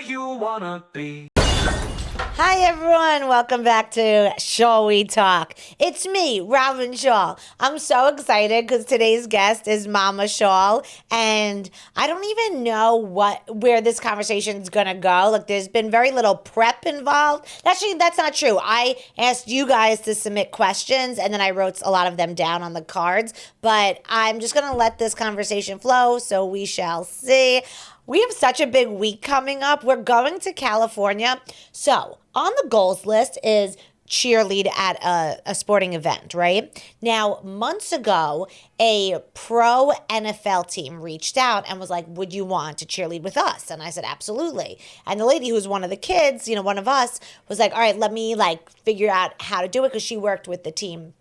you wanna be. Hi everyone, welcome back to Shall We Talk. It's me, Robyn Schall. I'm so excited because today's guest is Mama Schall, and I don't even know where this conversation is gonna go. Like, there's been very little prep involved. Actually, that's not true. I asked you guys to submit questions, and then I wrote a lot of them down on the cards. But I'm just gonna let this conversation flow, so we shall see. We have such a big week coming up. We're going to California. So on the goals list is cheerlead at a sporting event, right? Now, months ago, a pro NFL team reached out and was like, would you want to cheerlead with us? And I said, absolutely. And the lady who was one of the kids, one of us, was like, all right, let me figure out how to do it, because she worked with the team.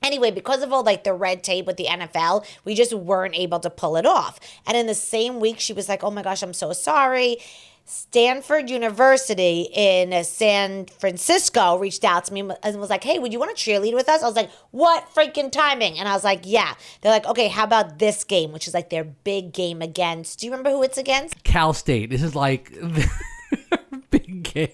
Anyway, because of all the red tape with the NFL, we just weren't able to pull it off. And in the same week, she was like, oh my gosh, I'm so sorry. Stanford University in San Francisco reached out to me and was like, hey, would you want to cheerlead with us? I was like, what freaking timing? And I was like, yeah. They're like, okay, how about this game, which is their big game against, do you remember who it's against? Cal State. This is big game.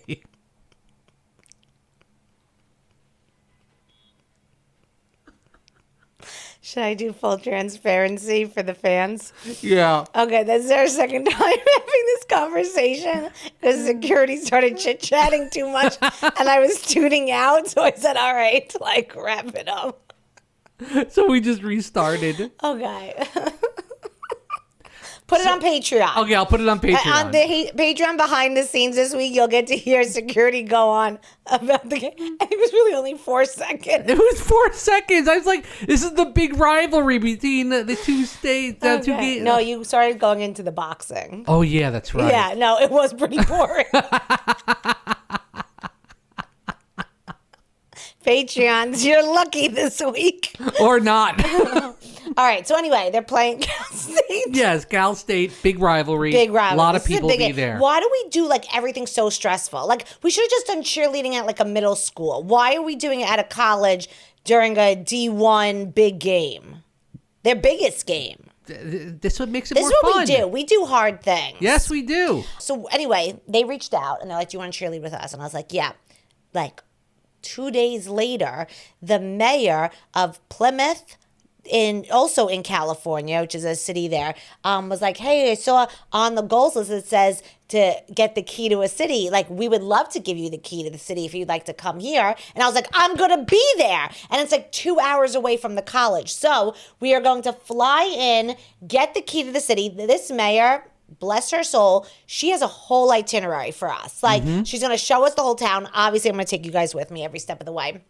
Should I do full transparency for the fans? Yeah. Okay, this is our second time having this conversation because security started chit-chatting too much and I was tuning out. So I said, all right, wrap it up. So we just restarted. Okay. Put it on Patreon. Okay, I'll put it on Patreon. On the Patreon behind the scenes this week, you'll get to hear security go on about the game. And it was really only 4 seconds. It was 4 seconds. I was like, this is the big rivalry between the two states. Okay. Two games. No, you started going into the boxing. Oh, yeah, that's right. Yeah, no, it was pretty boring. Patreons, you're lucky this week. Or not. All right, so anyway, they're playing Cal State. Yes, Cal State, big rivalry. Big rivalry. A lot of This is people be there. Why do we do everything so stressful? We should have just done cheerleading at a middle school. Why are we doing it at a college during a D1 big game? Their biggest game. This what makes it this more is what fun. we do. We do hard things. Yes, we do. So anyway, they reached out and they're like, do you want to cheerlead with us? And I was like, yeah. 2 days later, the mayor of Plymouth, also in California, which is a city there, was like, hey, I saw on the goals list it says to get the key to a city. We would love to give you the key to the city if you'd like to come here. And I was like, I'm going to be there. And it's 2 hours away from the college. So we are going to fly in, get the key to the city. This mayor, bless her soul, she has a whole itinerary for us. She's going to show us the whole town. Obviously, I'm going to take you guys with me every step of the way.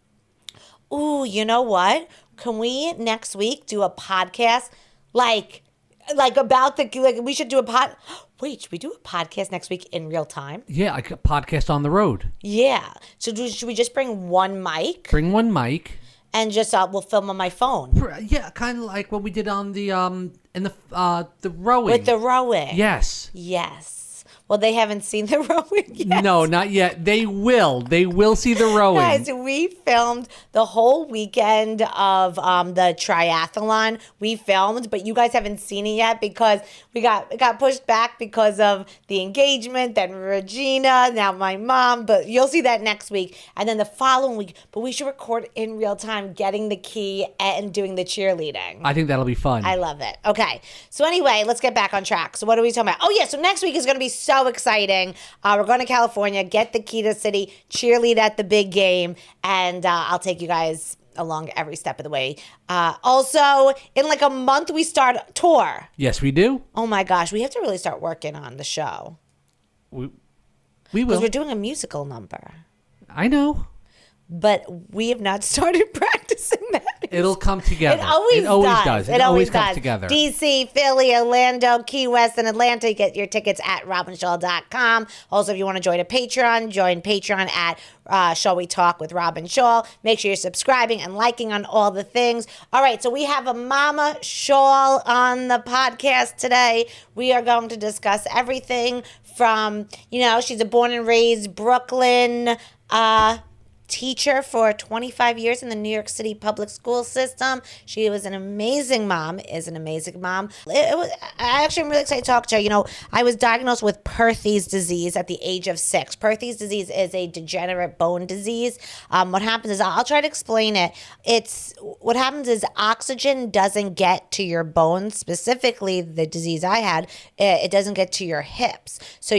Ooh, you know what? Can we next week do a podcast about we should do a Wait, should we do a podcast next week in real time? Yeah, a podcast on the road. Yeah. So should we just bring one mic? Bring one mic. And just we'll film on my phone. Yeah, kind of like what we did on the the rowing. With the rowing. Yes. Yes. Well, they haven't seen the rowing yet. No, not yet. They will. They will see the rowing. Guys, we filmed the whole weekend of the triathlon. We filmed, but you guys haven't seen it yet because it got pushed back because of the engagement, then Regina, now my mom. But you'll see that next week. And then the following week. But we should record in real time, getting the key and doing the cheerleading. I think that'll be fun. I love it. Okay. So anyway, let's get back on track. So what are we talking about? Oh, yeah. So next week is going to be so exciting. We're going to California, get the key to the city, cheerlead at the big game, and I'll take you guys along every step of the way. Also, in a month, we start a tour. Yes, we do. Oh my gosh, we have to really start working on the show. We will. Because we're doing a musical number. I know. But we have not started practicing that. It'll come together. It always does. It always comes together. DC, Philly, Orlando, Key West, and Atlanta. You get your tickets at robynschall.com. Also, if you want to join a Patreon, join Patreon at Shall We Talk with Robyn Schall. Make sure you're subscribing and liking on all the things. All right, so we have a Mama Schall on the podcast today. We are going to discuss everything from, she's a born and raised Brooklyn teacher for 25 years in the New York City public school system. She was an amazing mom, is an amazing mom. I actually am really excited to talk to her. I was diagnosed with Perthes disease at the age of 6. Perthes disease is a degenerate bone disease. What happens is, I'll try to explain it. What happens is oxygen doesn't get to your bones, specifically the disease I had, it doesn't get to your hips. So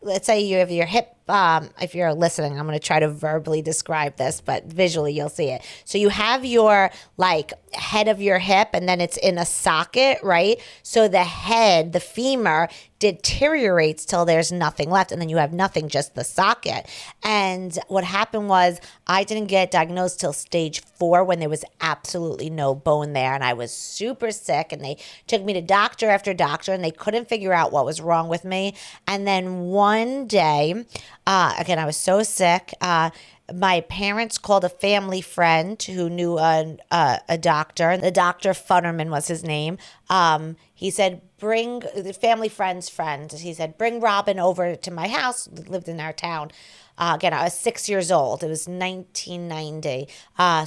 let's say you have your hip, if you're listening, I'm going to try to verbally describe this, but visually you'll see it. So you have your head of your hip, and then it's in a socket, right? So the head, the femur, deteriorates till there's nothing left, and then you have nothing, just the socket. And what happened was, I didn't get diagnosed till stage 4, when there was absolutely no bone there, and I was super sick, and they took me to doctor after doctor, and they couldn't figure out what was wrong with me. And then one day, again, I was so sick, my parents called a family friend who knew a doctor. The doctor, Futterman was his name. He said, bring the family friend's friend. He said, bring Robyn over to my house. Lived in our town. Again, I was 6 years old. It was 1990.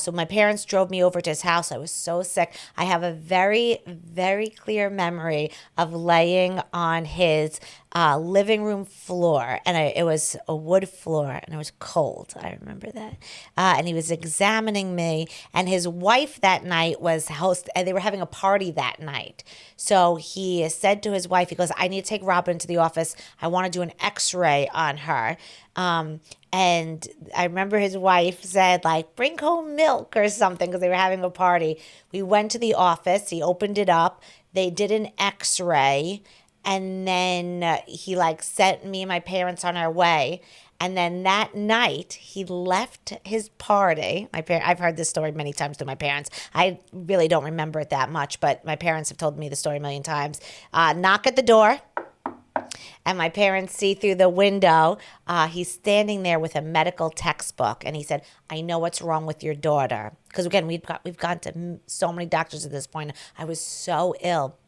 So my parents drove me over to his house. I was so sick. I have a very, very clear memory of laying on his living room floor, and it was a wood floor, and it was cold. I remember that. And he was examining me, and his wife that night was and they were having a party that night. So he said to his wife, he goes, I need to take Robyn to the office. I want to do an x-ray on her. And I remember his wife said, bring home milk or something, because they were having a party. We went to the office. He opened it up. They did an x-ray. And then he sent me and my parents on our way. And then that night, he left his party. I've heard this story many times to my parents. I really don't remember it that much, but my parents have told me the story a million times. Knock at the door. And my parents see through the window, he's standing there with a medical textbook. And he said, I know what's wrong with your daughter. Because again, we've gone to so many doctors at this point. I was so ill.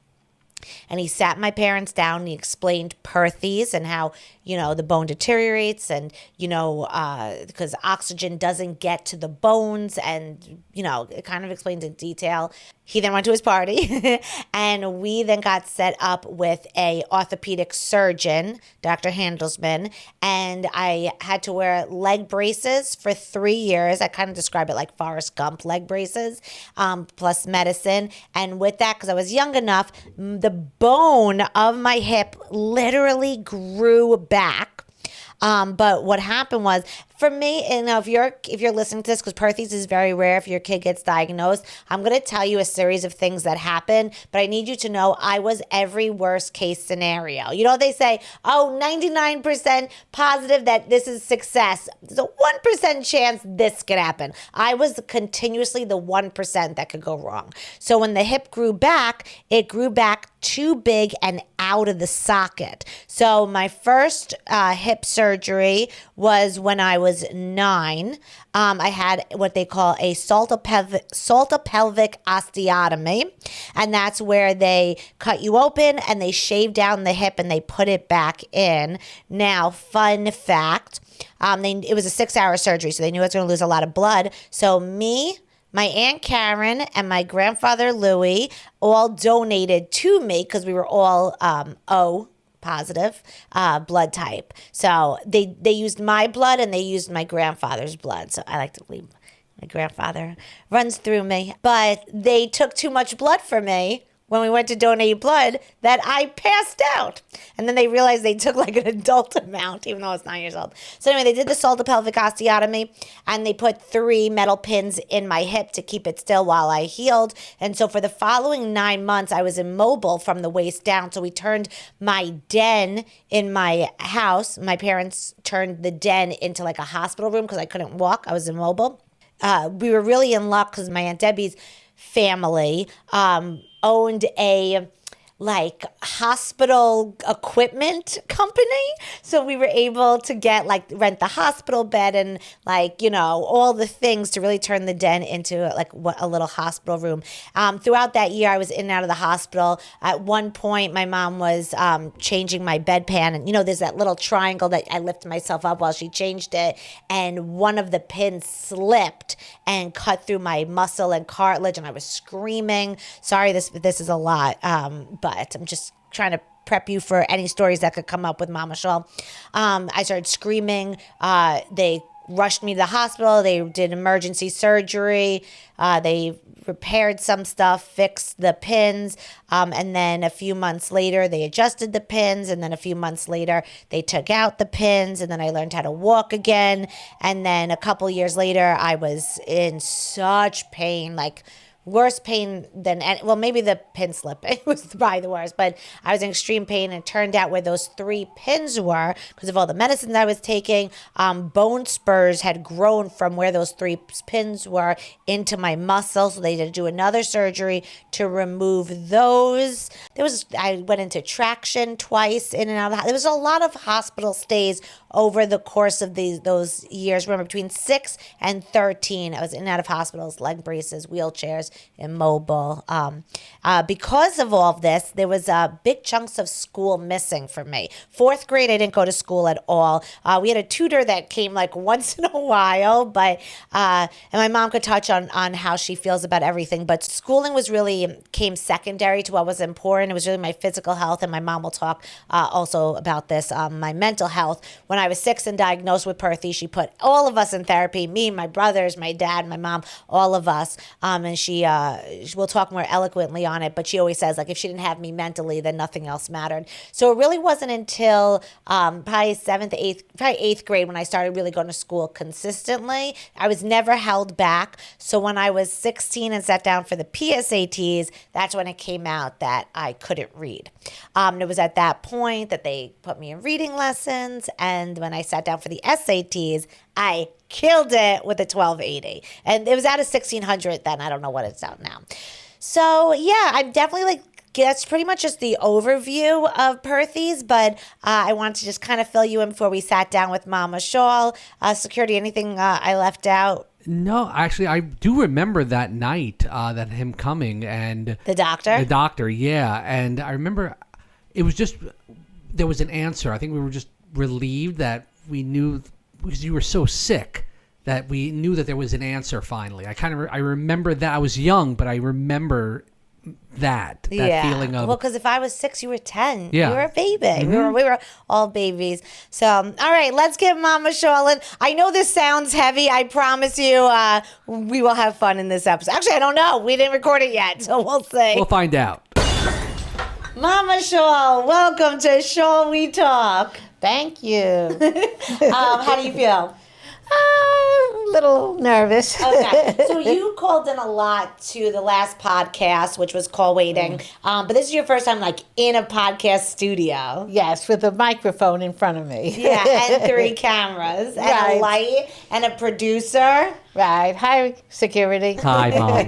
And he sat my parents down and he explained Perthes and how, the bone deteriorates and, because oxygen doesn't get to the bones, and, it kind of explained in detail. He then went to his party and we then got set up with a orthopedic surgeon, Dr. Handelsman, and I had to wear leg braces for 3 years. I kind of describe it like Forrest Gump leg braces, plus medicine. And with that, because I was young enough, the bone of my hip literally grew back. But what happened was, for me, if you're listening to this, because Perthes is very rare if your kid gets diagnosed, I'm going to tell you a series of things that happened, but I need you to know I was every worst case scenario. They say, 99% positive that this is success. There's a 1% chance this could happen. I was continuously the 1% that could go wrong. So when the hip grew back, it grew back too big and out of the socket. So my first hip surgery was when I was 9. I had what they call a saltopelvic osteotomy, and that's where they cut you open and they shave down the hip and they put it back in. Now, fun fact, it was a 6-hour surgery, so they knew I was going to lose a lot of blood. So me, my Aunt Karen, and my grandfather Louie all donated to me because we were all O positive blood type. So they used my blood and they used my grandfather's blood. So I like to believe my grandfather runs through me. But they took too much blood from me when we went to donate blood that I passed out. And then they realized they took an adult amount, even though I was 9 years old. So anyway, they did the saltopelvic osteotomy, and they put 3 metal pins in my hip to keep it still while I healed. And so for the following 9 months, I was immobile from the waist down. So we turned my den in my house. My parents turned the den into a hospital room because I couldn't walk. I was immobile. We were really in luck because my Aunt Debbie's family owned a like hospital equipment company. So we were able to get like rent the hospital bed and like, all the things to really turn the den into like a little hospital room. Throughout that year, I was in and out of the hospital. At one point, my mom was changing my bedpan. And, there's that little triangle that I lift myself up while she changed it. And one of the pins slipped and cut through my muscle and cartilage. And I was screaming. Sorry, this is a lot. But I'm just trying to prep you for any stories that could come up with Mama Schall. I started screaming. They rushed me to the hospital. They did emergency surgery. They repaired some stuff, fixed the pins. And then a few months later, they adjusted the pins. And then a few months later, they took out the pins. And then I learned how to walk again. And then a couple years later, I was in such pain, like worse pain than, well, maybe the pin slipping was probably the worst, but I was in extreme pain. And it turned out where those 3 pins were, because of all the medicines I was taking, bone spurs had grown from where those 3 pins were into my muscle. So they had to do another surgery to remove those. I went into traction twice in and out of there was a lot of hospital stays over the course of those years. Remember, between 6 and 13, I was in and out of hospitals, leg braces, wheelchairs, immobile. Because of all of this, there was big chunks of school missing for me. 4th grade, I didn't go to school at all. We had a tutor that came like once in a while, but and my mom could touch on how she feels about everything. But schooling came secondary to what was important. It was really my physical health, and my mom will talk also about this. My mental health. When I was 6 and diagnosed with Perthes, she put all of us in therapy, me, my brothers, my dad, my mom, all of us. And she will talk more eloquently on it, but she always says, like, if she didn't have me mentally, then nothing else mattered. So it really wasn't until probably 8th grade when I started really going to school consistently. I was never held back. So when I was 16 and sat down for the PSATs, that's when it came out that I couldn't read. And it was at that point that they put me in reading lessons. And when I sat down for the SATs, I killed it with a 1280. And it was out of 1600 then. I don't know what it's out now. So yeah, I'm definitely that's pretty much just the overview of Perthes, but I wanted to just kind of fill you in before we sat down with Mama Schall. Security, anything I left out? No, actually, I do remember that night, that him coming and The doctor? The doctor, yeah. And I remember it was just, there was an answer. I think we were just relieved that we knew, because you were so sick, that we knew that there was an answer finally. I remember that. I was young, but I remember that feeling of, well, because if I was 6, you were 10. Yeah. You were a baby. Mm-hmm. We were all babies. So, all right, let's get Mama Schall in. I know this sounds heavy. I promise you, we will have fun in this episode. Actually, I don't know. We didn't record it yet, so we'll see. We'll find out. Mama Schall, welcome to Schall We Talk. Thank you. How do you feel? A little nervous. Okay, so you called in a lot to the last podcast, which was Call Waiting, but this is your first time in a podcast studio. Yes, with a microphone in front of me. Yeah, and 3 cameras, and a light, and a producer. Right. Hi, security. Hi, Mom.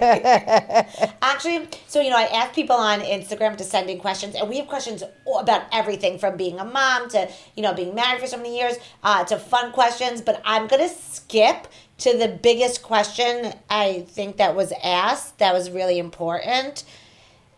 Actually, so, I ask people on Instagram to send in questions, and we have questions about everything from being a mom to, being married for so many years, to fun questions, but I'm going to skip to the biggest question I think that was asked that was really important.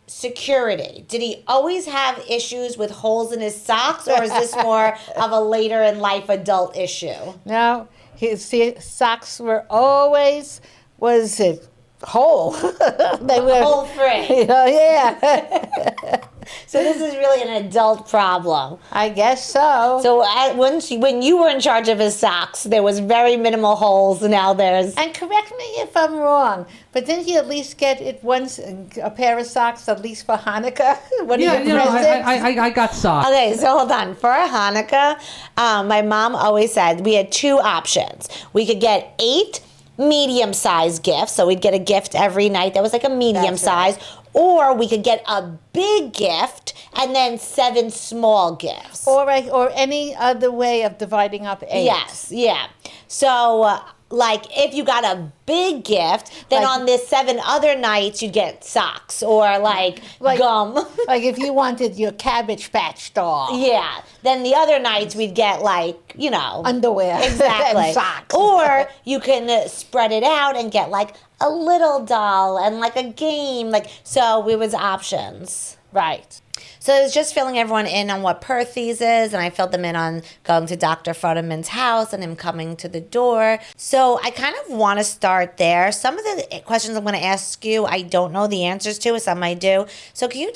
Security. Did he always have issues with holes in his socks, or is this more of a later in life adult issue? No, his socks were always, whole. They were Hole free. Yeah. So this is really an adult problem. I guess so. So when you were in charge of his socks, there was very minimal holes. Now there's... And correct me if I'm wrong, but didn't he at least get it once, a pair of socks, at least for Hanukkah? I got socks. Okay, so hold on. For Hanukkah, my mom always said we had 2 options. We could get 8 medium-sized gifts, so we'd get a gift every night that was like a medium size, or we could get a big gift and then 7 small gifts. Or any other way of dividing up 8. Yes, yeah. So like if you got a big gift, then Like- on the 7 other nights you'd get socks or like gum. Like if you wanted your Cabbage Patch doll. Yeah. Then the other nights we'd get like, Underwear. Exactly. And socks. Or you can spread it out and get like a little doll and like a game. Like, so it was options. Right. So I was just filling everyone in on what Perthes is, and I filled them in on going to Dr. Futterman's house and him coming to the door. So I kind of want to start there. Some of the questions I'm going to ask you, I don't know the answers to, some I do. So can you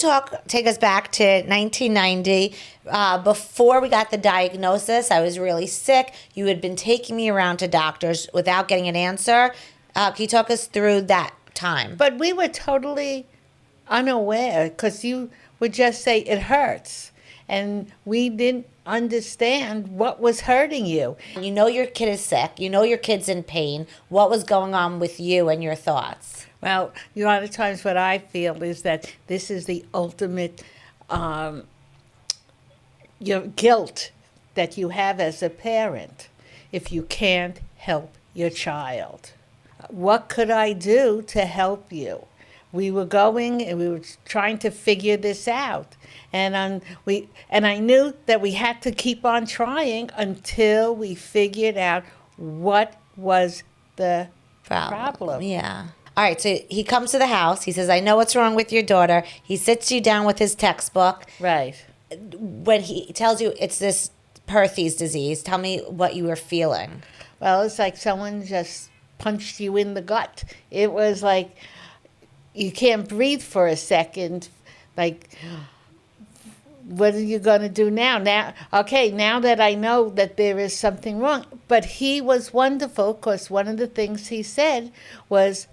take us back to 1990? Before we got the diagnosis, I was really sick. You had been taking me around to doctors without getting an answer. Can you talk us through that time? But we were totally unaware because you would just say it hurts. And we didn't understand what was hurting you. You know your kid is sick. You know your kid's in pain. What was going on with you and your thoughts? Well, a lot of times what I feel is that this is the ultimate your guilt that you have as a parent if you can't help your child. What could I do to help you? We were going and we were trying to figure this out. And I knew that we had to keep on trying until we figured out what was the problem. Yeah. All right, so he comes to the house. He says, I know what's wrong with your daughter. He sits you down with his textbook. Right. When he tells you it's this Perthes disease, tell me what you were feeling. Well, it's like someone just punched you in the gut. It was like you can't breathe for a second. Like, what are you going to do now? Now that I know that there is something wrong. But he was wonderful because one of the things he said was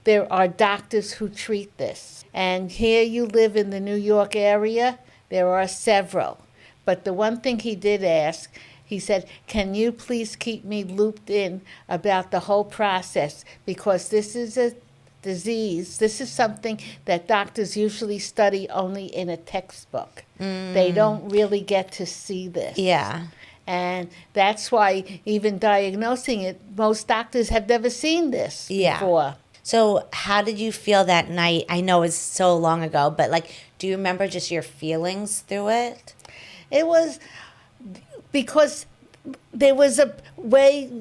there are doctors who treat this. And here you live in the New York area, there are several. But the one thing he did ask, he said, can you please keep me looped in about the whole process? Because this is a disease. This is something that doctors usually study only in a textbook. They don't really get to see this. Yeah. And that's why even diagnosing it, most doctors have never seen this before. So how did you feel that night? I know it's so long ago, but do you remember just your feelings through it? It was because there was a way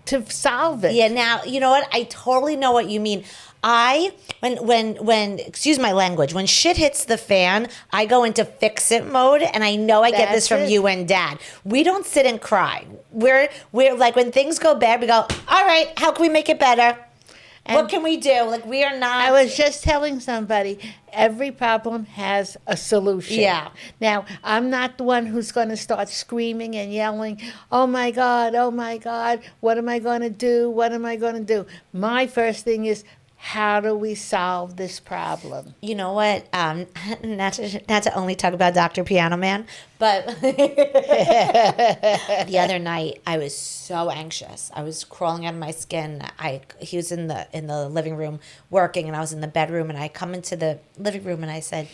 to solve it. Yeah, now, you know what? I totally know what you mean. When excuse my language, when shit hits the fan, I go into fix it mode, and I know I get this from you and Dad. We don't sit and cry. We're like, when things go bad, we go, all right, how can we make it better? What can we do? We are not. I was just telling somebody, every problem has a solution. Yeah. Now, I'm not the one who's going to start screaming and yelling, oh my God, what am I going to do? What am I going to do? My first thing is, how do we solve this problem? You know what? Not to only talk about Dr. Piano Man, but the other night I was so anxious. I was crawling out of my skin. He was in the living room working, and I was in the bedroom. And I come into the living room, and I said,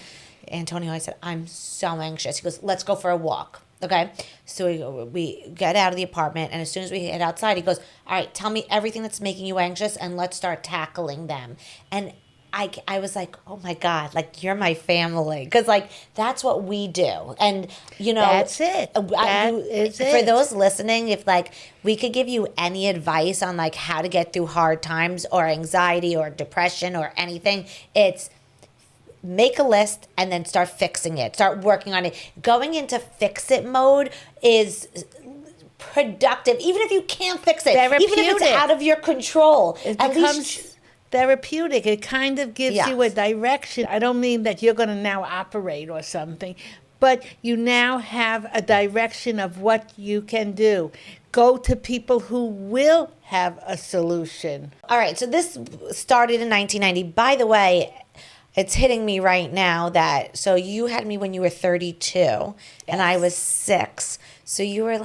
Antonio, I'm so anxious. He goes, let's go for a walk. Okay, so we get out of the apartment, and as soon as we head outside, he goes, all right, tell me everything that's making you anxious, and let's start tackling them. And I was like, oh my God, you're my family. Because that's what we do. And, that's it. That is it. For those listening, if we could give you any advice on how to get through hard times or anxiety or depression or anything, it's make a list and then start fixing it. Start working on it. Going into fix it mode is productive, even if you can't fix it. Therapeutic. Even if it's out of your control. It becomes therapeutic. It kind of gives you a direction. I don't mean that you're going to now operate or something, but you now have a direction of what you can do. Go to people who will have a solution. All right, so this started in 1990. By the way, it's hitting me right now so you had me when you were 32 and I was 6. So you were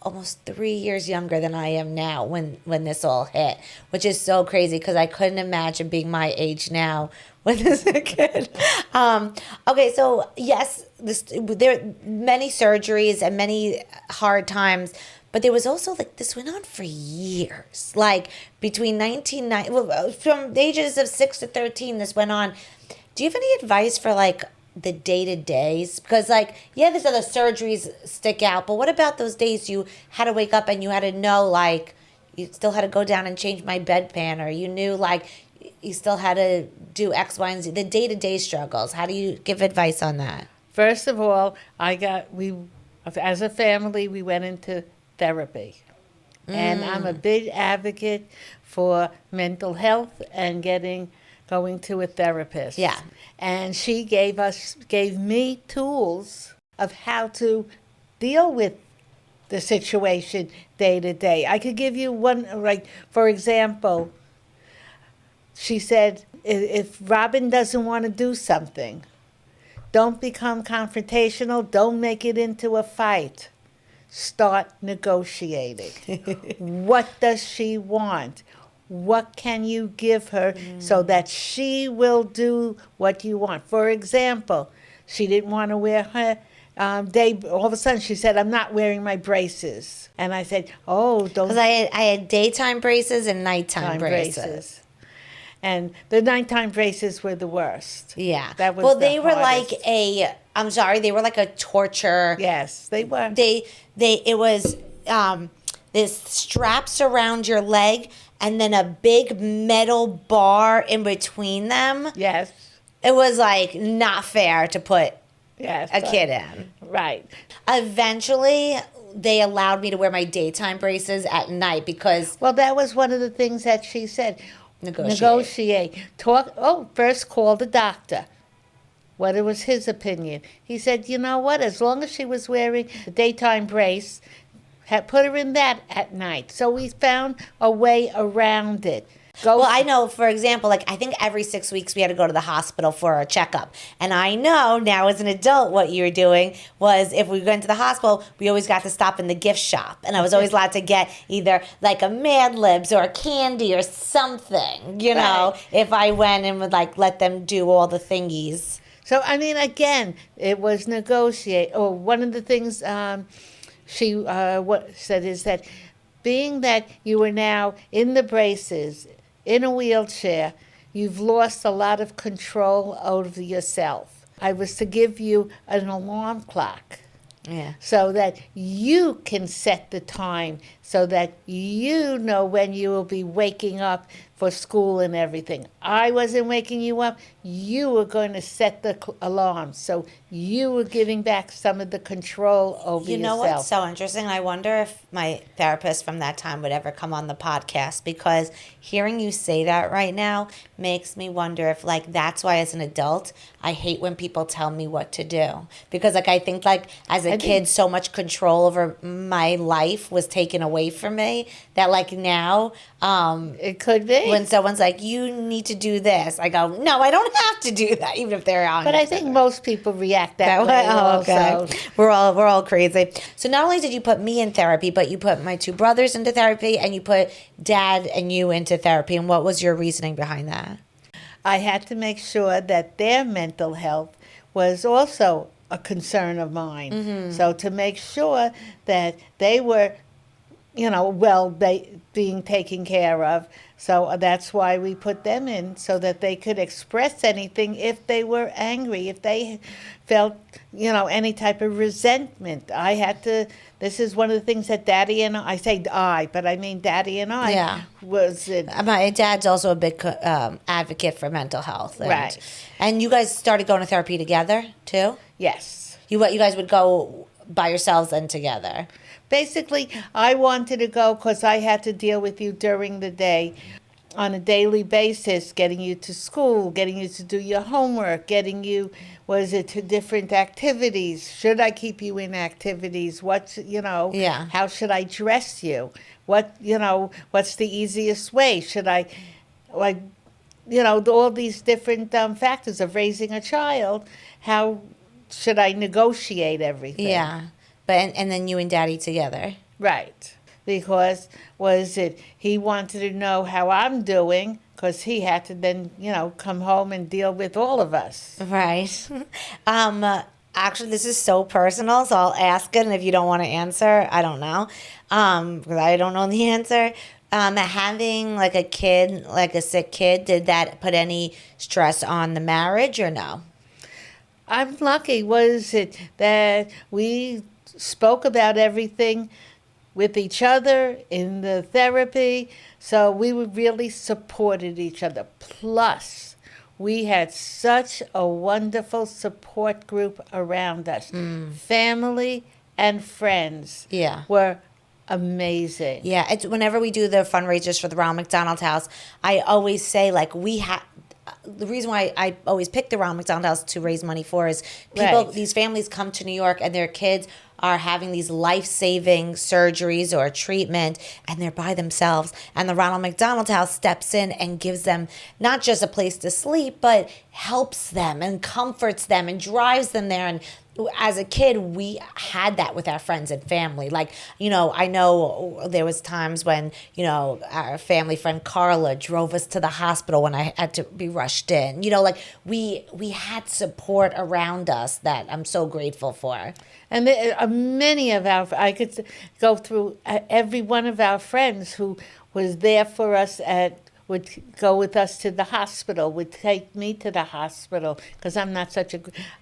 almost 3 years younger than I am now when this all hit, which is so crazy because I couldn't imagine being my age now when this was a kid. Okay, so yes, there are many surgeries and many hard times, But there was also like this went on for years, like between 1990, well, from the ages of 6 to 13, this went on. Do you have any advice for like the day-to-days? Because like, yeah, there's other surgeries stick out, but what about those days you had to wake up and you had to know like you still had to go down and change my bedpan, or you knew like you still had to do X, Y, and Z, the day-to-day struggles? How do you give advice on that? First of all, as a family, we went into therapy. And I'm a big advocate for mental health and going to a therapist. Yeah. And she gave me tools of how to deal with the situation day to day. I could give you one, like, for example, she said, if Robyn doesn't want to do something, don't become confrontational. Don't make it into a fight. Start negotiating. What does she want? What can you give her so that she will do what you want? For example, she didn't want to wear her all of a sudden she said, I'm not wearing my braces. And I said, oh, don't. Because I had daytime braces and nighttime braces. And the nighttime braces were the worst. Yeah. That was well, the they were hardest. they were like a torture. Yes, they were. It was this straps around your leg and then a big metal bar in between them. Yes. It was like not fair to put Yes. a kid in. Right. Eventually, they allowed me to wear my daytime braces at night because Well, that was one of the things that she said. negotiate. First call the doctor. What was his opinion? He said, you know what? As long as she was wearing the daytime brace, put her in that at night. So we found a way around it. Well, I know, for example, like I think every 6 weeks we had to go to the hospital for a checkup. And I know now as an adult what you were doing was if we went to the hospital, we always got to stop in the gift shop. And I was always allowed to get either like a Mad Libs or a candy or something, you know, Right. if I went and would like let them do all the thingies. So, I mean, again, it was negotiate. Or one of the things she said is that being that you are now in the braces, in a wheelchair, you've lost a lot of control over yourself. I was to give you an alarm clock. Yeah. So that you can set the time, so that you know when you will be waking up for school and everything. I wasn't waking you up. You were going to set the alarm. So you were giving back some of the control over yourself. You know what's so interesting? I wonder if my therapist from that time would ever come on the podcast, because hearing you say that right now makes me wonder if like that's why as an adult I hate when people tell me what to do, because like I think like as a kid so much control over my life was taken away from me that like now it could be. when someone's like, you need to do this, I go, no, I don't have to do that, even if they're on. But I think most people react that way also. Okay. We're all crazy. So not only did you put me in therapy, but you put my two brothers into therapy, and you put Dad and you into therapy. And what was your reasoning behind that? I had to make sure that their mental health was also a concern of mine. Mm-hmm. So to make sure that they were, being taken care of. So that's why we put them in, so that they could express anything if they were angry, if they felt, any type of resentment. This is one of the things that Daddy and I say but I mean Daddy and I Yeah. was it. My dad's also a big advocate for mental health. Right. And you guys started going to therapy together, too? Yes. You guys would go by yourselves and together? Basically, I wanted to go because I had to deal with you during the day on a daily basis, getting you to school, getting you to do your homework, getting you, to different activities. Should I keep you in activities? Yeah. How should I dress you? What's the easiest way? Should I, all these different factors of raising a child. How should I negotiate everything? Yeah. But and then you and Daddy together. Right. Because he wanted to know how I'm doing, because he had to then, come home and deal with all of us. Right. Actually, this is so personal, so I'll ask it, and if you don't want to answer, I don't know, because I don't know the answer. Having like a kid, like a sick kid, did that put any stress on the marriage or no? I'm lucky, was it, that we spoke about everything with each other in the therapy, so we really supported each other. Plus, we had such a wonderful support group around us. Family and friends Yeah. were amazing. Yeah, it's whenever we do the fundraisers for the Ronald McDonald House, I always say like we have. The reason why I always pick the Ronald McDonald House to raise money for is people. Right. These families come to New York and their kids are having these life-saving surgeries or treatment, and they're by themselves. And the Ronald McDonald House steps in and gives them not just a place to sleep, but helps them and comforts them and drives them there. And as a kid, we had that with our friends and family. Like, I know there was times when, our family friend Carla drove us to the hospital when I had to be rushed in. Like we had support around us that I'm so grateful for. And there are many of I could go through every one of our friends who was there for us would go with us to the hospital, would take me to the hospital, because I'm not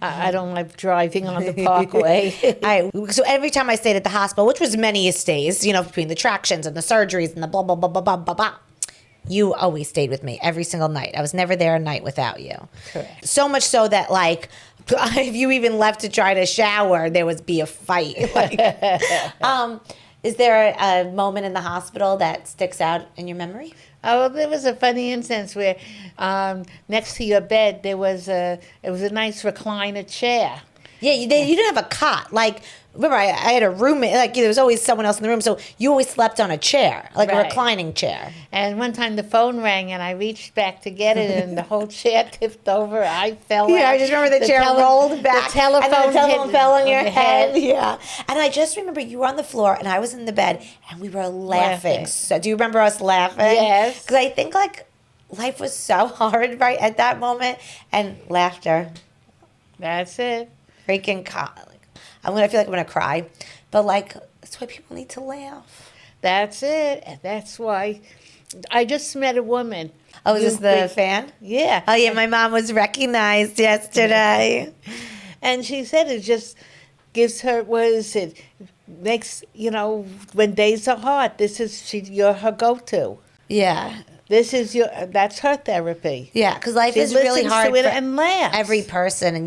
I don't like driving on the parkway. So every time I stayed at the hospital, which was many stays, between the tractions and the surgeries and the blah, blah, blah, blah, blah, blah, blah, you always stayed with me every single night. I was never there a night without you. Correct. So much so that, like, if you even left to try to shower, there would be a fight. Is there a moment in the hospital that sticks out in your memory? Oh, well, there was a funny instance where next to your bed it was a nice recliner chair. Yeah, you didn't have a cot. Like, remember, I had a roommate. Like, there was always someone else in the room, so you always slept on a chair, like a Right. reclining chair. And one time the phone rang, and I reached back to get it, and the whole chair tipped over. I fell Yeah, out. I just remember the chair rolled back. The telephone, and then the telephone hit fell on your head. head. Yeah. And I just remember you were on the floor, and I was in the bed, and we were laughing. Laughing. So, do you remember us laughing? Yes. Because I think, like, life was so hard right at that moment, and laughter. That's it. Freaking I feel like I'm gonna cry, but like that's why people need to laugh. That's it. And that's why I just met a woman. Oh, is this the fan? Yeah. Oh yeah, my mom was recognized yesterday. And she said it just gives her, makes, when days are hard, you're her go-to. Yeah, That's her therapy. yeah, because life She is really listens hard to it for and laughs. every person, and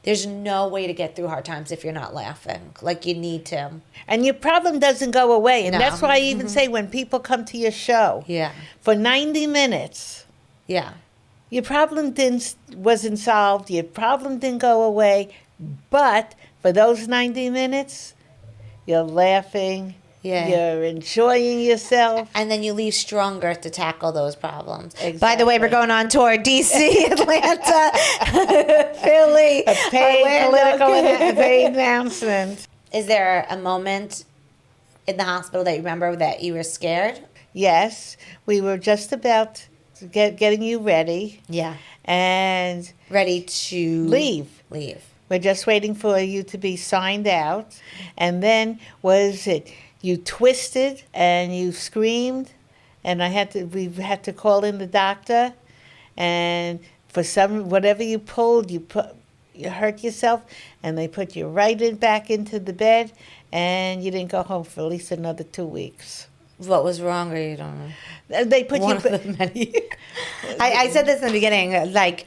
there's no way to get through hard times if you're not laughing. Like you need to. And your problem doesn't go away. And No. that's why I even say when people come to your show Yeah, for 90 minutes, yeah, your problem wasn't solved, your problem didn't go away, but for those 90 minutes, you're laughing, yeah. you're enjoying yourself. And then you leave stronger to tackle those problems. Exactly. By the way, we're going on tour: DC, Atlanta, Philly, A paid Orlando. paid announcement. Is there a moment in the hospital that you remember that you were scared? Yes, we were just about getting you ready Yeah. and Ready to leave. We're just waiting for you to be signed out. And then you twisted and you screamed, and we had to call in the doctor, and for whatever you pulled, you hurt yourself, and they put you back into the bed, and you didn't go home for at least another 2 weeks. What was wrong, or you don't know? They put One you. of the many. I said this in the beginning. Like,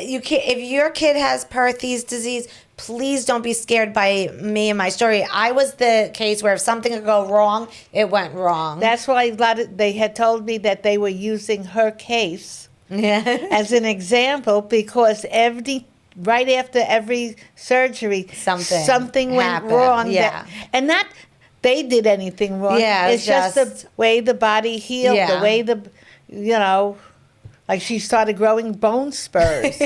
you can't, if your kid has Perthes disease, please don't be scared by me and my story. I was the case where if something could go wrong, it went wrong. That's why they had told me that they were using her case as an example, because right after every surgery, something went happened. wrong. Yeah. And not they did anything wrong. Yeah, it's just the way the body healed, Yeah. the way like she started growing bone spurs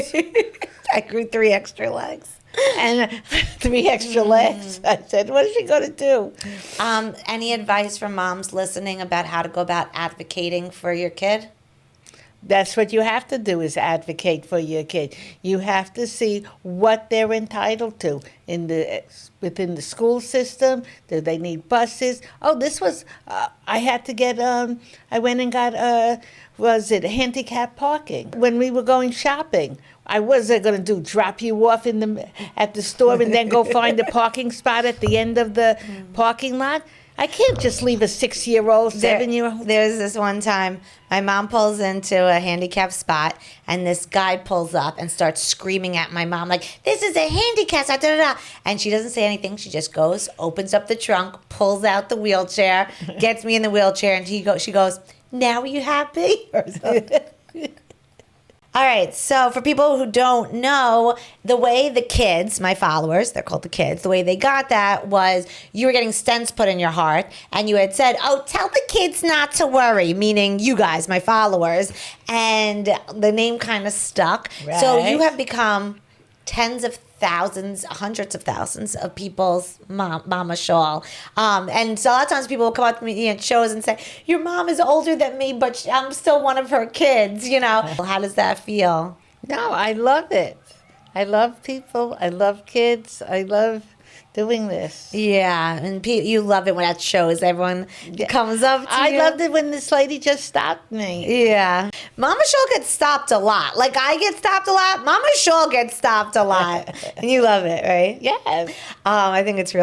I grew 3 extra legs. and 3 extra legs. I said, what is she going to do? Any advice from moms listening about how to go about advocating for your kid? That's what you have to do, is advocate for your kid. You have to see what they're entitled to within the school system. Do they need buses? Oh, this was I had to get I went and got was it handicap parking when we were going shopping. I wasn't going to drop you off at the store and then go find a parking spot at the end of the parking lot. I can't just leave a 6-year-old, 7-year-old. There's this one time my mom pulls into a handicap spot and this guy pulls up and starts screaming at my mom like, "This is a handicap spot, da, da, da." And she doesn't say anything. She just goes, opens up the trunk, pulls out the wheelchair, gets me in the wheelchair, and she goes, "Now are you happy?" Or something. All right, so for people who don't know, the way the kids, my followers, they're called the kids, the way they got that was you were getting stents put in your heart, and you had said, "Oh, tell the kids not to worry," meaning you guys, my followers, and the name kind of stuck. Right. So you have become tens of thousands, hundreds of thousands of people's Mama Schall. And so a lot of times people will come up to me at shows and say, "Your mom is older than me, but I'm still one of her kids," you know. How does that feel? No, I love it. I love people. I love kids. I love doing this. Yeah, and you love it when at shows everyone comes up to you. I loved it when this lady just stopped me. Yeah. Mama Schall gets stopped a lot. Like I get stopped a lot. Mama Schall gets stopped a lot. And you love it, right? Yes. I think it's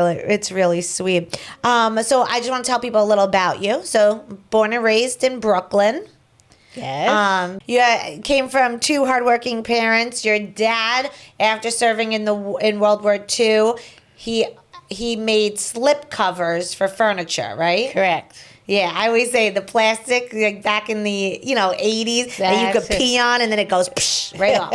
really sweet. So I just want to tell people a little about you. So born and raised in Brooklyn. Yes. You came from 2 hardworking parents. Your dad, after serving in World War II, he made slip covers for furniture, right? Correct. Yeah, I always say the plastic, like back in the 80s, that you could pee on and then it goes psh, right off.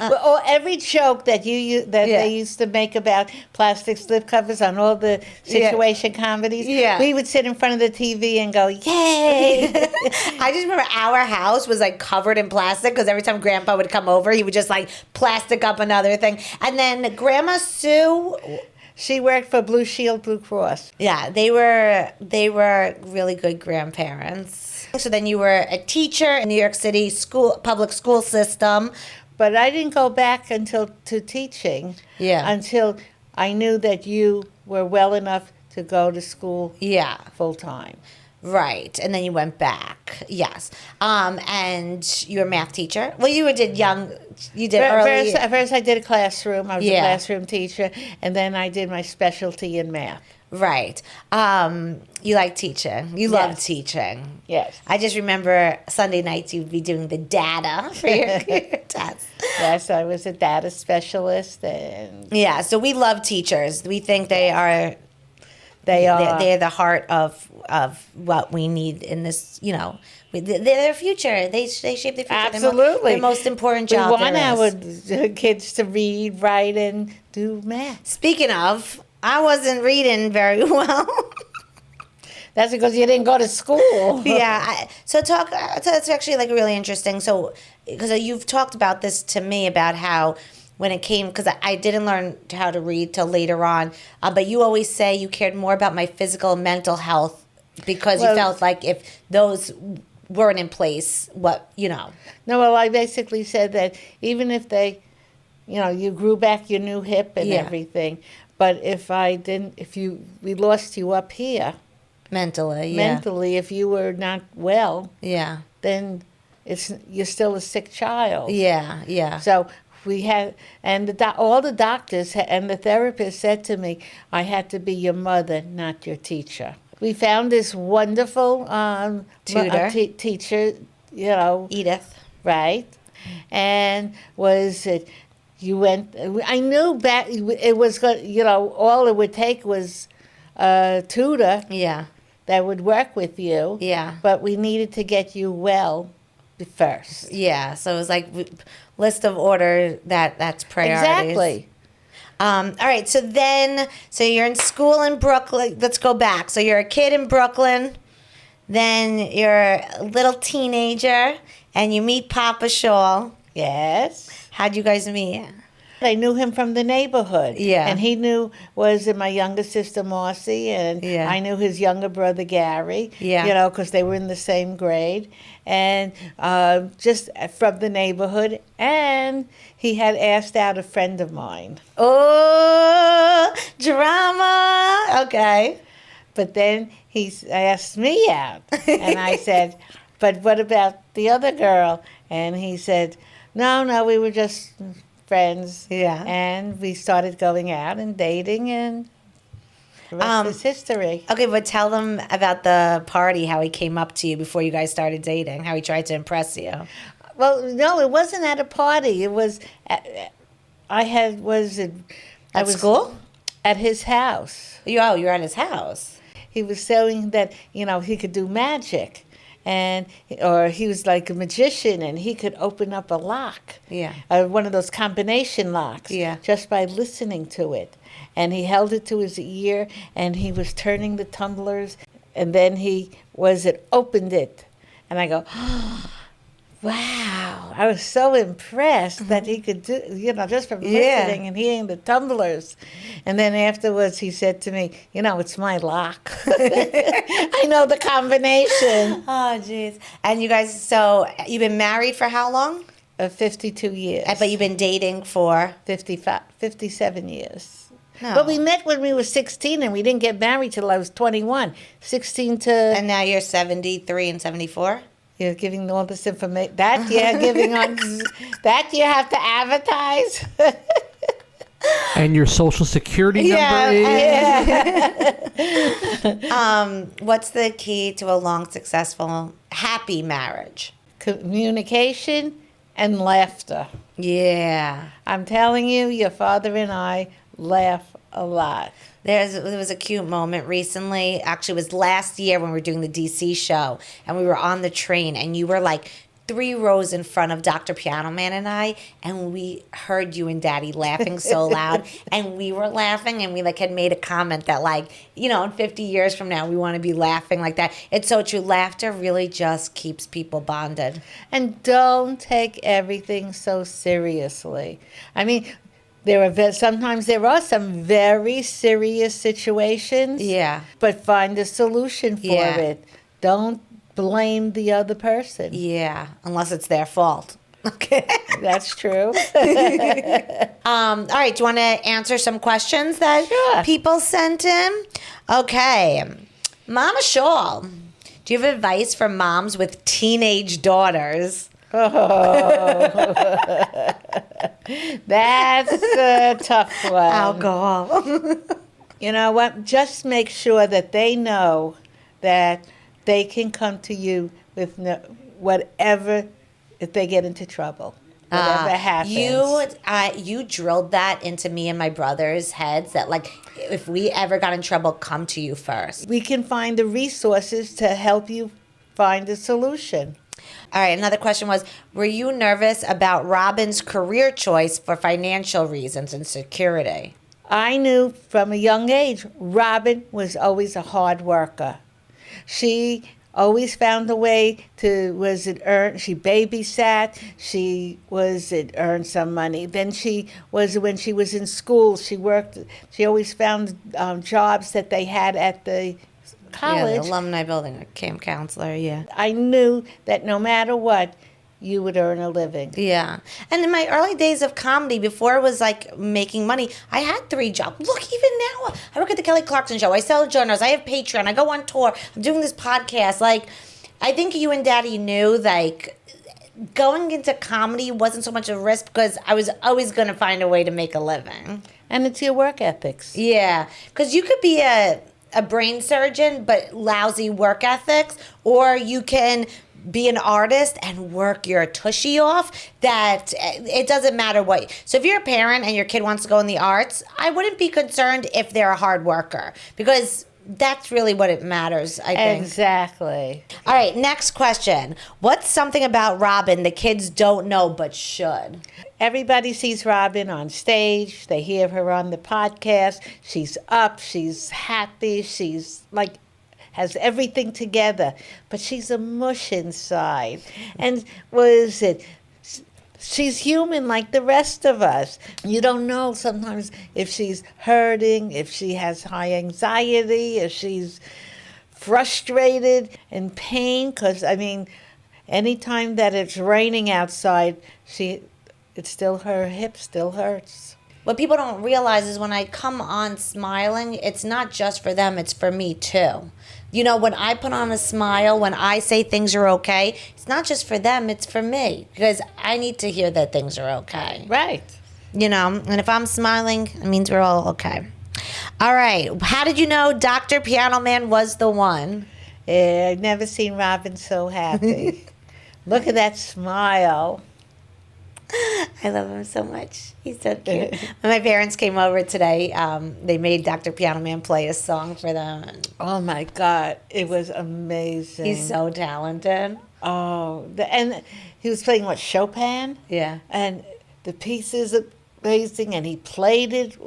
Well, every joke that they used to make about plastic slip covers on all the situation comedies, we would sit in front of the TV and go, "Yay!" I just remember our house was like covered in plastic because every time Grandpa would come over, he would just like plastic up another thing. And then Grandma Sue, she worked for Blue Shield, Blue Cross. yeah, they were really good grandparents. So then you were a teacher in New York City public school system. But I didn't go back to teaching until I knew that you were well enough to go to school full time. Right, and then you went back. Yes, and you were a math teacher. Well, you did early. First, I did a classroom. I was a classroom teacher, and then I did my specialty in math. Right. You like teaching. You love teaching. Yes. I just remember Sunday nights you'd be doing the data for your tests. Yes, I was a data specialist, and yeah. So we love teachers. We think they are. They're the heart of what we need in this, they're their future. They shape the future. Absolutely. They're the most important job we want our kids to read, write, and do math. Speaking of, I wasn't reading very well. That's because you didn't go to school. Yeah. So it's actually like really interesting. So, because you've talked about this to me about how when it came, because I didn't learn how to read till later on, but you always say you cared more about my physical and mental health because you felt like if those weren't in place, No, well, I basically said that even if you grew back your new hip and everything, but we lost you up here. Mentally, if you were not well, then you're still a sick child. Yeah. So we had, and all the doctors and the therapist said to me, I had to be your mother, not your teacher. We found this wonderful tutor, teacher, Edith, right? And you went? I knew back it was all it would take was a tutor, that would work with you, But we needed to get you well first, So it was like list of order that's priorities. Exactly. All right, so you're in school in Brooklyn. Let's go back. So you're a kid in Brooklyn, then you're a little teenager, and you meet Papa Schall. Yes. How'd you guys meet? I knew him from the neighborhood. Yeah. And he was my younger sister, Marcy, and Yeah. I knew his younger brother, Gary. Yeah. Because they were in the same grade. And just from the neighborhood. And he had asked out a friend of mine. Oh, drama. Okay. But then he asked me out. And I said, but what about the other girl? And he said, no, we were just friends. Yeah. And we started going out and dating, and the rest is history. Okay, but tell them about the party, how he came up to you before you guys started dating, how he tried to impress you. Well, no, it wasn't at a party. It was, I was School? at his house. You're at his house. He was saying that, he could do magic. Or he was like a magician, and he could open up a lock. Yeah. One of those combination locks. Yeah. Just by listening to it. And he held it to his ear, and he was turning the tumblers, and then it opened it. And I go, oh, wow. I was so impressed that he could do, just from listening and hearing the tumblers. And then afterwards he said to me, it's my lock. I know the combination. Oh, jeez. And you guys, so you've been married for how long? 52 years. But you've been dating for? 57 years. No. But we met when we were 16, and we didn't get married till I was 21. 16 to... And now you're 73 and 74? You're giving all this information. That giving on... That you have to advertise. And your social security number is? What's the key to a long, successful, happy marriage? Communication and laughter. Yeah. I'm telling you, your father and I laugh a lot. There was a cute moment recently. Actually, it was last year when we were doing the DC show, and we were on the train, and you were like 3 rows in front of Dr. Piano Man and I, and we heard you and Daddy laughing so loud, and we were laughing, and we had made a comment that in 50 years from now, we want to be laughing like that. It's so true. Laughter really just keeps people bonded. And don't take everything so seriously. I mean, sometimes there are some very serious situations. Yeah. But find a solution for it. Don't blame the other person. Yeah, unless it's their fault. Okay. That's true. All right, do you want to answer some questions that people sent in? Okay. Mama Schall, do you have advice for moms with teenage daughters? Oh, that's a tough one. Alcohol. You know what? Just make sure that they know that they can come to you with whatever, if they get into trouble, whatever happens. You drilled that into me and my brother's heads that if we ever got in trouble, come to you first. We can find the resources to help you find a solution. All right, another question was, were you nervous about Robyn's career choice for financial reasons and security? I knew from a young age, Robyn was always a hard worker. She always found a way to, she babysat, she earned some money. Then when she was in school, she always found jobs that they had at the college. Yeah, the alumni building, a camp counselor, yeah. I knew that no matter what, you would earn a living. Yeah. And in my early days of comedy, before it was making money, I had 3 jobs. Look, even now, I work at the Kelly Clarkson Show. I sell journals. I have Patreon. I go on tour. I'm doing this podcast. I think you and Daddy knew, going into comedy wasn't so much a risk because I was always going to find a way to make a living. And it's your work ethics. Yeah. Because you could be a brain surgeon, but lousy work ethics, or you can be an artist and work your tushy off. That it doesn't matter what. So if you're a parent and your kid wants to go in the arts, I wouldn't be concerned if they're a hard worker, because that's really what it matters, I think. Exactly. All right, next question. What's something about Robyn the kids don't know but should? Everybody sees Robyn on stage. They hear her on the podcast. She's up. She's happy. She's has everything together. But she's a mush inside. And what is it? she's human like the rest of us. You don't know sometimes if she's hurting, if she has high anxiety, if she's frustrated and pain. Because, I mean, anytime that it's raining outside, it's still, her hip still hurts. What people don't realize is when I come on smiling, it's not just for them, it's for me too. You know, when I put on a smile, when I say things are okay, it's not just for them, it's for me. Because I need to hear that things are okay. Right. You know, and if I'm smiling, it means we're all okay. All right. How did you know Dr. Piano Man was the one? I've never seen Robyn so happy. Look at that smile. I love him so much. He's so cute. When my parents came over today, they made Dr. Piano Man play a song for them. Oh my God, it was amazing. He's so talented. Oh, and he was playing what, Chopin? Yeah. And the piece is amazing, and he played it.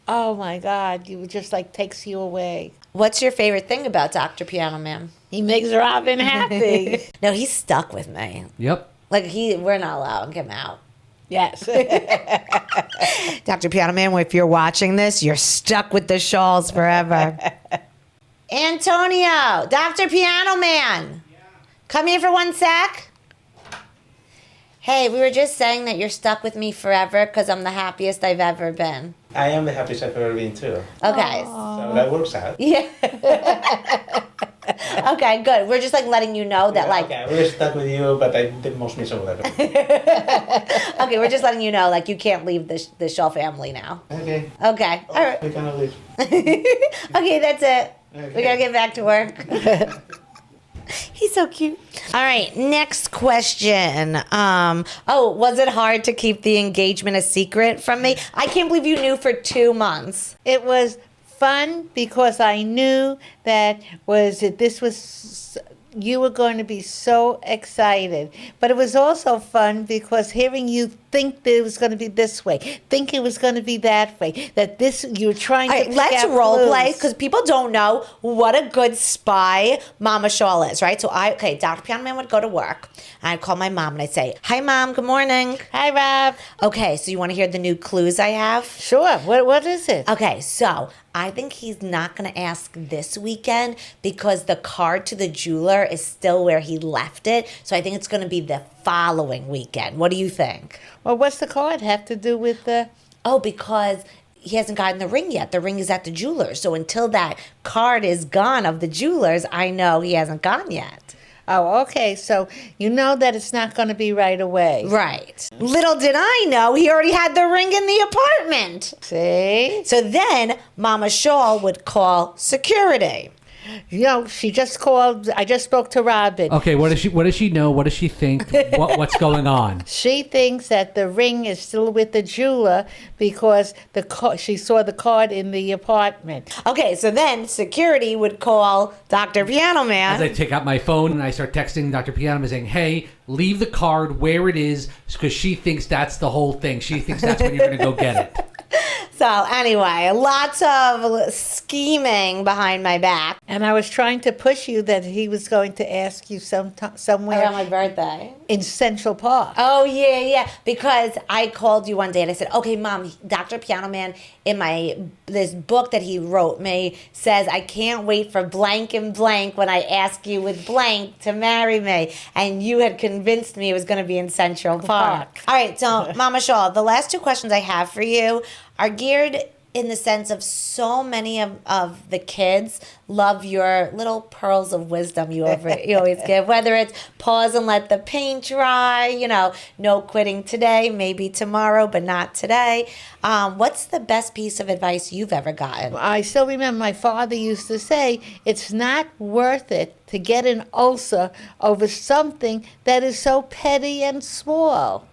Oh my God, you just like takes you away. What's your favorite thing about Dr. Piano Man? He makes Robyn happy. No, he's stuck with me. Yep. Like we're not allowing him out. Yes. Dr. Piano Man, if you're watching this, you're stuck with the Schalls forever. Antonio, Dr. Piano Man, come here for 1 sec. Hey, we were just saying that you're stuck with me forever because I'm the happiest I've ever been. I am the happiest I've ever been too. Okay. So that works out. Yeah. Okay, good. We're just like letting you know that Okay, we're stuck with you, but I did most miserable ever. Okay, we're just letting you know like you can't leave the Schall family now. Okay. Okay. All right. We cannot leave. Okay, that's it. Okay. We gotta get back to work. He's so cute. All right, next question. Was it hard to keep the engagement a secret from me? I can't believe you knew for 2 months. It was fun because I knew that you were going to be so excited. But it was also fun because hearing you think that it was going to be this way, think it was going to be that way, that you were trying All to right, pick let's out role clues. play because people don't know what a good spy Mama Schall is, right? So Dr. Piano Man would go to work and I'd call my mom and I'd say, "Hi, Mom, good morning." Hi, Rob. Okay, so you want to hear the new clues I have? Sure. What is it? Okay, so I think he's not going to ask this weekend because the card to the jeweler is still where he left it. So I think it's going to be the following weekend. What do you think? Well, what's the card have to do with the... Oh, because he hasn't gotten the ring yet. The ring is at the jeweler's. So until that card is gone of the jeweler's, I know he hasn't gone yet. Oh, okay. So you know that it's not going to be right away. Right. Little did I know he already had the ring in the apartment. See? So then Mama Schall would call security. You know, she just called. I just spoke to Robyn. Okay, what does she know? What does she think? What's going on? She thinks that the ring is still with the jeweler because she saw the card in the apartment. Okay, so then security would call Dr. Piano Man. As I take out my phone and I start texting Dr. Piano Man saying, "Hey, leave the card where it is," because she thinks that's the whole thing. She thinks that's when you're going to go get it. So anyway, lots of scheming behind my back. And I was trying to push you that he was going to ask you somewhere Around my birthday. in Central Park. Oh, yeah. Because I called you one day and I said, "Okay, Mom, Dr. Piano Man in this book that he wrote me says I can't wait for blank and blank when I ask you with blank to marry me." And you had convinced me it was going to be in Central Park. All right, so Mama Schall, the last 2 questions I have for you are geared in the sense of so many of the kids love your little pearls of wisdom you always give, whether it's pause and let the paint dry, no quitting today, maybe tomorrow, but not today. What's the best piece of advice you've ever gotten? I still remember my father used to say, it's not worth it to get an ulcer over something that is so petty and small,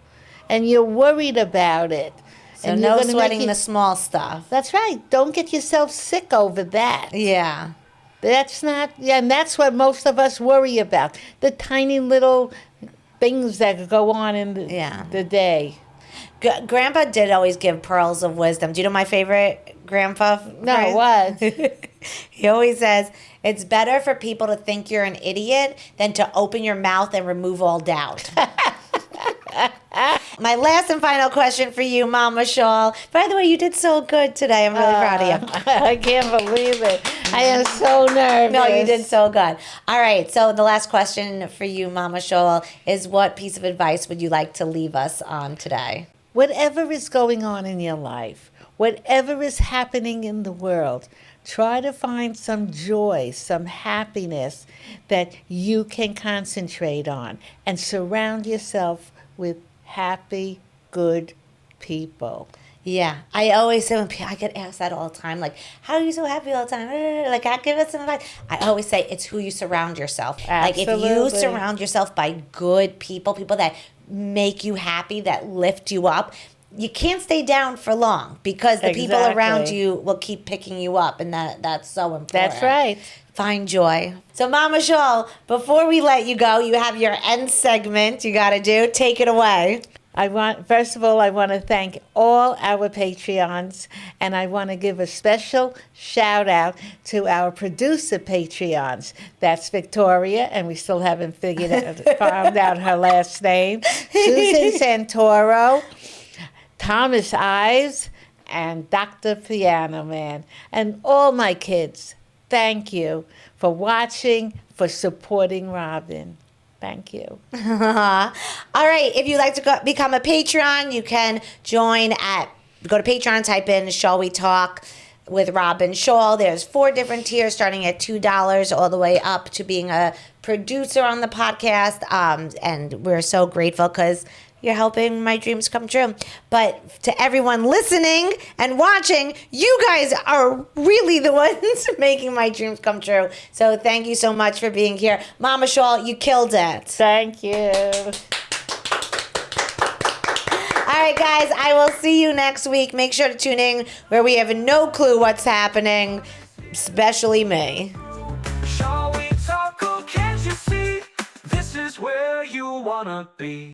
and you're worried about it. So and no sweating the small stuff. That's right. Don't get yourself sick over that. Yeah. That's not, and that's what most of us worry about. The tiny little things that go on in the day. Grandpa did always give pearls of wisdom. Do you know my favorite grandpa phrase? No, what? He always says, "It's better for people to think you're an idiot than to open your mouth and remove all doubt." my last and final question for you, Mama Schall. By the way, you did so good today. I'm really proud of you. I can't believe it. I am so nervous. No, you did so good. All right. So the last question for you, Mama Schall, is what piece of advice would you like to leave us on today? Whatever is going on in your life, whatever is happening in the world, try to find some joy, some happiness that you can concentrate on, and surround yourself with happy, good people. Yeah, I always say when I get asked that all the time, like, how are you so happy all the time? Like, I give us some advice. I always say it's who you surround yourself. Like, if you Absolutely. surround yourself by good people, people that make you happy, that lift you up, you can't stay down for long because the people around Exactly. you will keep picking you up, and that's so important. That's right. Find joy. So, Mama Schall, before we let you go, you have your end segment you got to do. Take it away. First of all, I want to thank all our Patreons, and I want to give a special shout out to our producer Patreons. That's Victoria, and we still haven't found out her last name. Susan Santoro, Thomas Ives, and Dr. Piano Man, and all my kids. Thank you for watching, for supporting Robyn. Thank you. All right. If you'd like to become a Patreon, you can go to Patreon, type in Shall We Talk with Robyn Schall. There's 4 different tiers starting at $2 all the way up to being a producer on the podcast. And we're so grateful because you're helping my dreams come true. But to everyone listening and watching, you guys are really the ones making my dreams come true. So thank you so much for being here. Mama Schall, you killed it. Thank you. All right, guys, I will see you next week. Make sure to tune in where we have no clue what's happening, especially me. Shall we talk or can't you see? This is where you wanna be.